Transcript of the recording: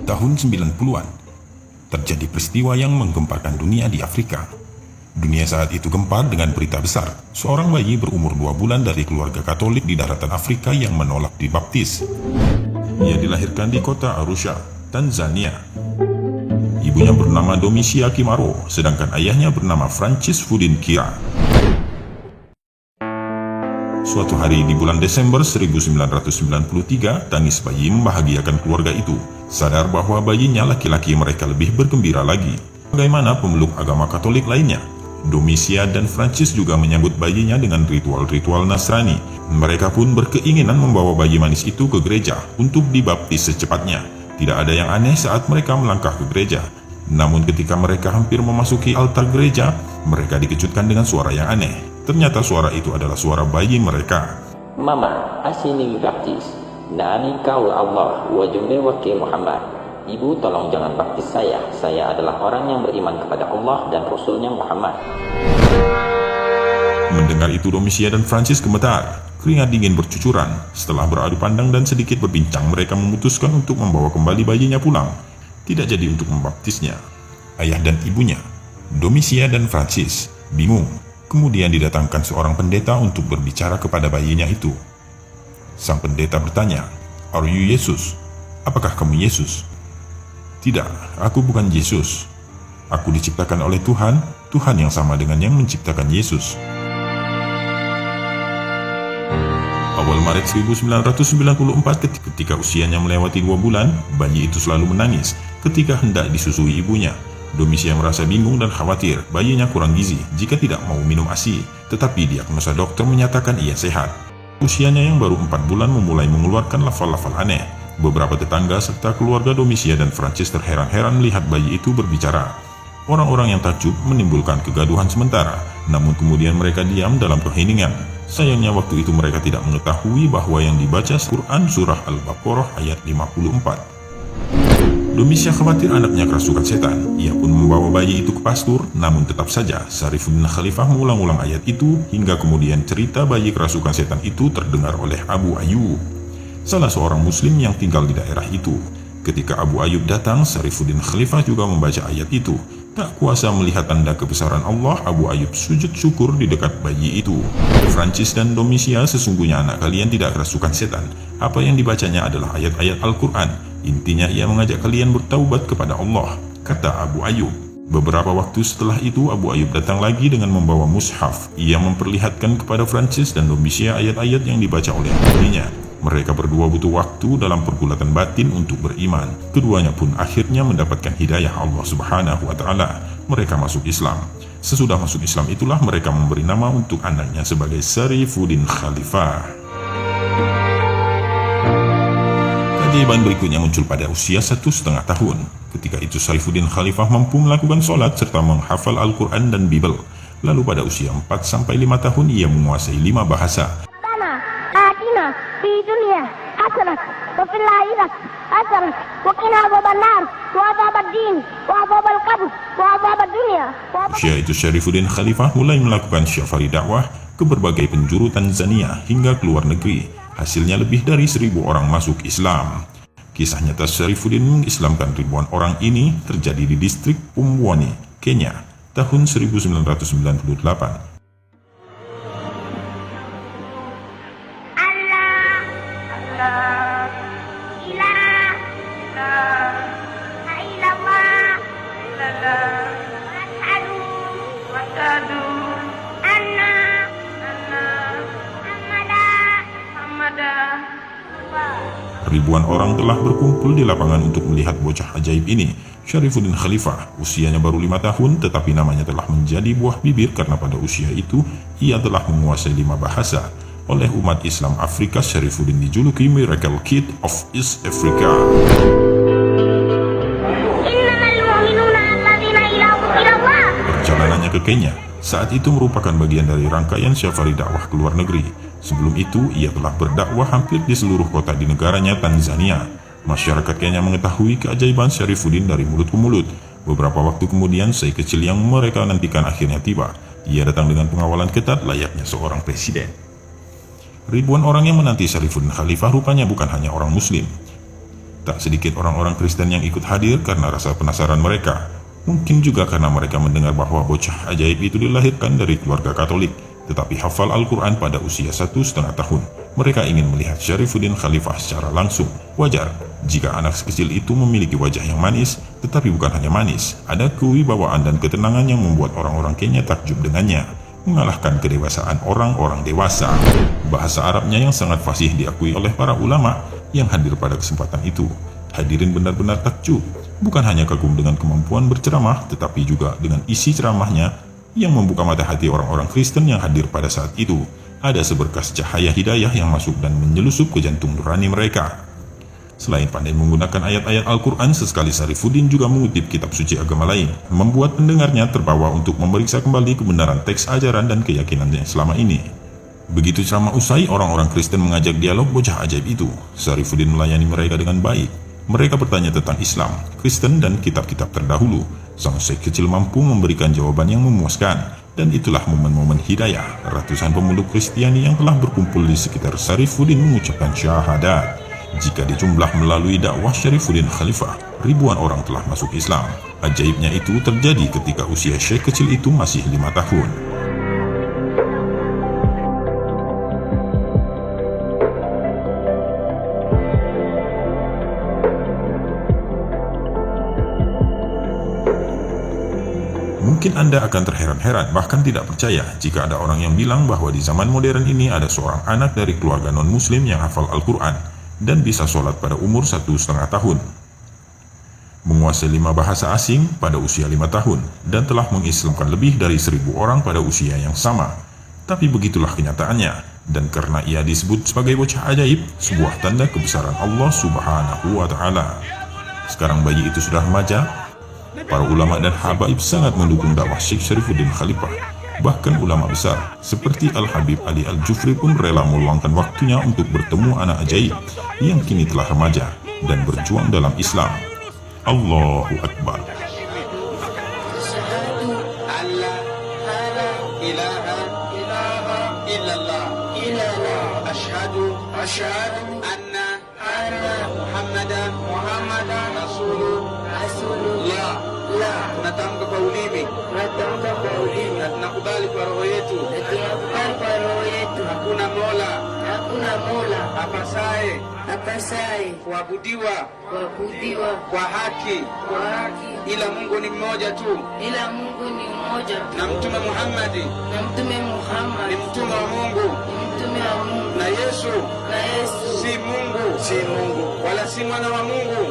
Tahun 90-an, terjadi peristiwa yang menggemparkan dunia di Afrika. Dunia saat itu gempar dengan berita besar, seorang bayi berumur 2 bulan dari keluarga Katolik di daratan Afrika yang menolak dibaptis. Ia dilahirkan di kota Arusha, Tanzania. Ibunya bernama Domisia Kimaro, sedangkan ayahnya bernama Francis Fudin Kira. Suatu hari di bulan Desember 1993, tangis bayi membahagiakan keluarga itu. Sadar bahwa bayinya laki-laki, mereka lebih bergembira lagi. Bagaimana pemeluk agama Katolik lainnya? Domisia dan Francis juga menyambut bayinya dengan ritual-ritual Nasrani. Mereka pun berkeinginan membawa bayi manis itu ke gereja untuk dibaptis secepatnya. Tidak ada yang aneh saat mereka melangkah ke gereja. Namun ketika mereka hampir memasuki altar gereja, mereka dikejutkan dengan suara yang aneh. Ternyata suara itu adalah suara bayi mereka. Mama, asini baptis. Nani kau Allah wa jumbe wakil Muhammad. Ibu, tolong jangan baptis saya. Saya adalah orang yang beriman kepada Allah dan Rasulnya Muhammad. Mendengar itu, Domisia dan Francis gemetar. Keringat dingin bercucuran. Setelah beradu pandang dan sedikit berbincang, mereka memutuskan untuk membawa kembali bayinya pulang. Tidak jadi untuk membaptisnya. Ayah dan ibunya, Domisia dan Francis, bingung. Kemudian didatangkan seorang pendeta untuk berbicara kepada bayinya itu. Sang pendeta bertanya, "Are you Yesus? Apakah kamu Yesus?" "Tidak, aku bukan Yesus. Aku diciptakan oleh Tuhan, Tuhan yang sama dengan yang menciptakan Yesus." Awal Maret 1994, ketika usianya melewati 2 bulan, bayi itu selalu menangis ketika hendak disusui ibunya. Domisia merasa bingung dan khawatir bayinya kurang gizi jika tidak mau minum ASI, tetapi diagnosa dokter menyatakan ia sehat. Usianya yang baru 4 bulan memulai mengeluarkan lafal-lafal aneh. Beberapa tetangga serta keluarga Domisia dan Francis terheran-heran melihat bayi itu berbicara. Orang-orang yang takjub menimbulkan kegaduhan sementara, namun kemudian mereka diam dalam keheningan. Sayangnya waktu itu mereka tidak mengetahui bahwa yang dibaca Quran surah Al-Baqarah ayat 54. Domisia khawatir anaknya kerasukan setan. Ia pun membawa bayi itu ke pastur, namun tetap saja Syarifuddin Khalifah mengulang-ulang ayat itu hingga kemudian cerita bayi kerasukan setan itu terdengar oleh Abu Ayyub, salah seorang muslim yang tinggal di daerah itu. Ketika Abu Ayyub datang, Syarifuddin Khalifah juga membaca ayat itu. Tak kuasa melihat tanda kebesaran Allah, Abu Ayyub sujud syukur di dekat bayi itu. Francis dan Domisia, sesungguhnya anak kalian tidak kerasukan setan. Apa yang dibacanya adalah ayat-ayat Al-Quran. Intinya ia mengajak kalian bertaubat kepada Allah, kata Abu Ayyub. Beberapa waktu setelah itu, Abu Ayyub datang lagi dengan membawa mushaf. Ia memperlihatkan kepada Francis dan Domisia ayat-ayat yang dibaca oleh dirinya. Mereka berdua butuh waktu dalam pergulatan batin untuk beriman. Keduanya pun akhirnya mendapatkan hidayah Allah Subhanahu wa Ta'ala. Mereka masuk Islam. Sesudah masuk Islam itulah mereka memberi nama untuk anaknya sebagai Syarifuddin Khalifah. Keajaiban berikutnya muncul pada usia 1,5 tahun. Ketika itu Syarifuddin Khalifah mampu melakukan sholat serta menghafal Al-Quran dan Bible. Lalu pada usia 4-5 tahun ia menguasai 5 bahasa. Usia itu Syarifuddin Khalifah mulai melakukan syafari dakwah ke berbagai penjuru Tanzania hingga ke luar negeri. Hasilnya lebih dari 1.000 orang masuk Islam. Kisah nyata Syarifuddin mengislamkan ribuan orang ini terjadi di distrik Pumwani, Kenya, tahun 1998. Ribuan orang telah berkumpul di lapangan untuk melihat bocah ajaib ini. Syarifuddin Khalifah, usianya baru 5 tahun, tetapi namanya telah menjadi buah bibir karena pada usia itu ia telah menguasai 5 bahasa. Oleh umat Islam Afrika, Syarifuddin dijuluki Miracle Kid of East Africa. Perjalanannya ke Kenya saat itu merupakan bagian dari rangkaian syafari dakwah ke luar negeri. Sebelum itu, ia telah berdakwah hampir di seluruh kota di negaranya Tanzania. Masyarakat Kenya mengetahui keajaiban Syarifuddin dari mulut ke mulut. Beberapa waktu kemudian, sei kecil yang mereka nantikan akhirnya tiba. Ia datang dengan pengawalan ketat layaknya seorang presiden. Ribuan orang yang menanti Syarifuddin Khalifah rupanya bukan hanya orang muslim. Tak sedikit orang-orang Kristen yang ikut hadir karena rasa penasaran mereka. Mungkin juga karena mereka mendengar bahwa bocah ajaib itu dilahirkan dari keluarga Katolik, tetapi hafal Al-Quran pada usia 1,5 tahun. Mereka ingin melihat Syarifuddin Khalifah secara langsung. Wajar jika anak kecil itu memiliki wajah yang manis, tetapi bukan hanya manis. Ada kewibawaan dan ketenangan yang membuat orang-orang Kenya takjub dengannya, mengalahkan kedewasaan orang-orang dewasa. Bahasa Arabnya yang sangat fasih diakui oleh para ulama yang hadir pada kesempatan itu. Hadirin benar-benar takjub, bukan hanya kagum dengan kemampuan berceramah, tetapi juga dengan isi ceramahnya yang membuka mata hati orang-orang Kristen yang hadir pada saat itu. Ada seberkas cahaya hidayah yang masuk dan menyelusup ke jantung nurani mereka. Selain pandai menggunakan ayat-ayat Al-Quran, sesekali Syarifuddin juga mengutip kitab suci agama lain, membuat pendengarnya terbawa untuk memeriksa kembali kebenaran teks ajaran dan keyakinannya selama ini. Begitu ceramah usai, orang-orang Kristen mengajak dialog bocah ajaib itu. Syarifuddin melayani mereka dengan baik. Mereka bertanya tentang Islam, Kristen, dan kitab-kitab terdahulu. Sang syekh kecil mampu memberikan jawaban yang memuaskan. Dan itulah momen-momen hidayah. Ratusan pemeluk Kristiani yang telah berkumpul di sekitar Syarifuddin mengucapkan syahadat. Jika dijumlah melalui dakwah Syarifuddin Khalifah, ribuan orang telah masuk Islam. Ajaibnya itu terjadi ketika usia syekh kecil itu masih 5 tahun. Mungkin Anda akan terheran-heran, bahkan tidak percaya jika ada orang yang bilang bahwa di zaman modern ini ada seorang anak dari keluarga non-muslim yang hafal Al-Quran dan bisa sholat pada umur 1,5 tahun, menguasai 5 bahasa asing pada usia 5 tahun, dan telah mengislamkan lebih dari 1.000 orang pada usia yang sama. Tapi begitulah kenyataannya, dan karena ia disebut sebagai bocah ajaib, sebuah tanda kebesaran Allah Subhanahu wa Ta'ala. Sekarang bayi itu sudah remaja. Para ulama dan habaib sangat mendukung dakwah Syekh Syarifuddin Khalifah. Bahkan ulama besar seperti Al-Habib Ali Al-Jufri pun rela meluangkan waktunya untuk bertemu anak ajaib yang kini telah remaja dan berjuang dalam Islam. Allahu Akbar. Asyhadu anna Muhammadan Rasulullah. Tunatamka kwa ulimi na tunakubali kwa roho yetu hakuna mola apasaye kuabudiwa kwa haki ila Mungu ni mmoja tu, na Mtume Muhammadi ni mtume wa Mungu, na Yesu si Mungu wala si mwana wa Mungu,